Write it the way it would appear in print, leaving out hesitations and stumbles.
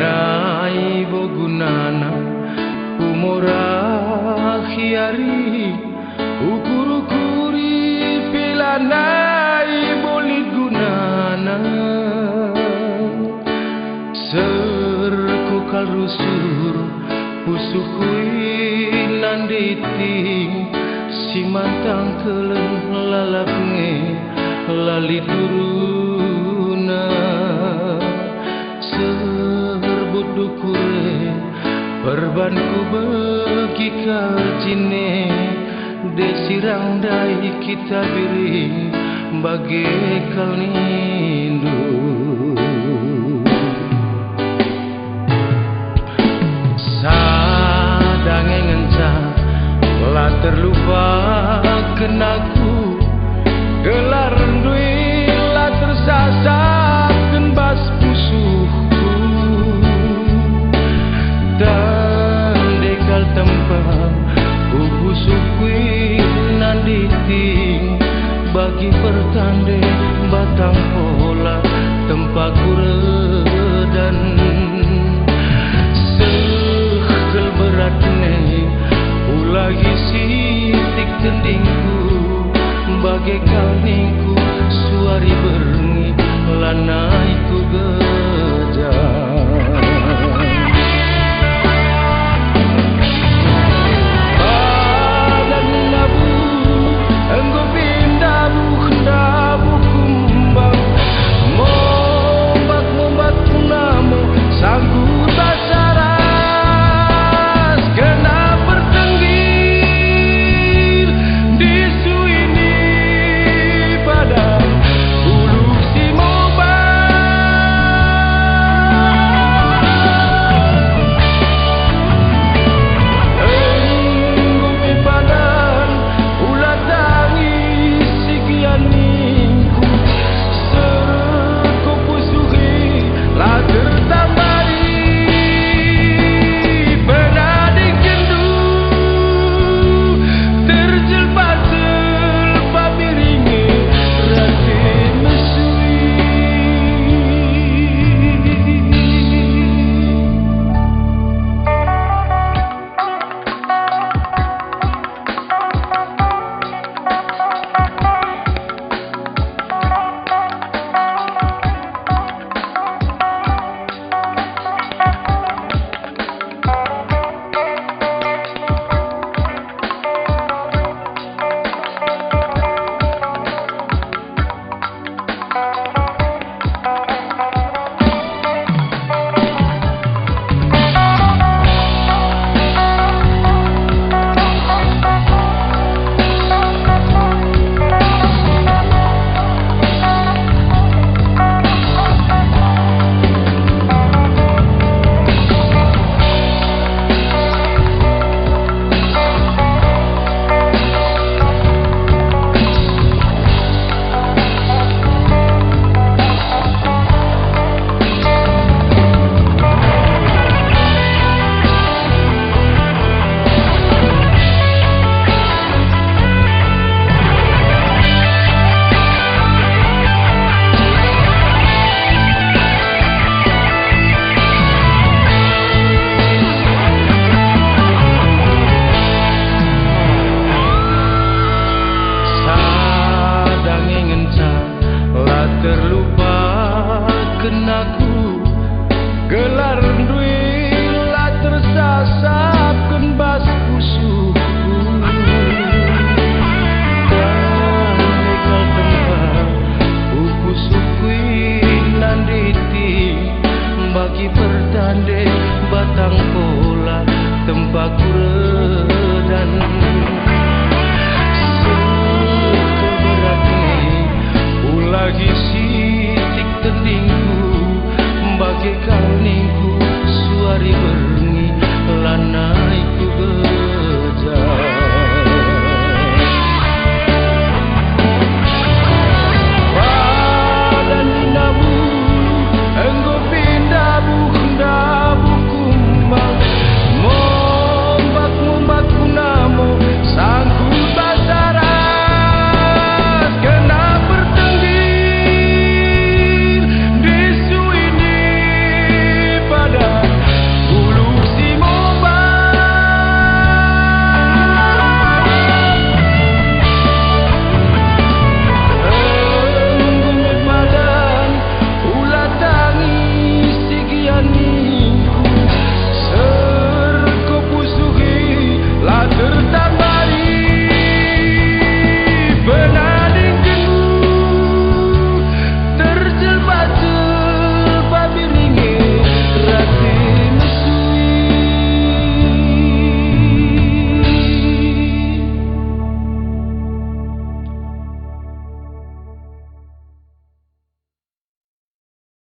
Nai bogunana umora khiari ukur-ukuri pilanai bolit gunana serku karusur pusukui nanditing si mantang keleng lalapnge lali duruna serbut dukure perbanku bagi kajine desirang dai kita biring bagaikan nindu sadange ngenca lah terlupa kenaku gelar duit lah tersasar bas pusuhku dan dekal tempat pusukui nanditing bagi pertanda batang pola tempat kuredan sekel beratne ulagi sitik tendingku bagai kalningku suari berngi lanaiku gejang badan nabu enggo pindah dabu kumbang mombak punamu sanggup basaras kena bertenggir di suini pada ulu si enggo pipadan ulah tangis sikianingku serko pusuhi lah tertambari berading kendu terjelpa-jelpa miringi rati mesui terlupa kenaku gelar duit lah tersasap bas pusuhku dan dekal tempat pusukui nanditi bagi pertanda batang pola tempat kuredan lagi sitik tendingku bagaikan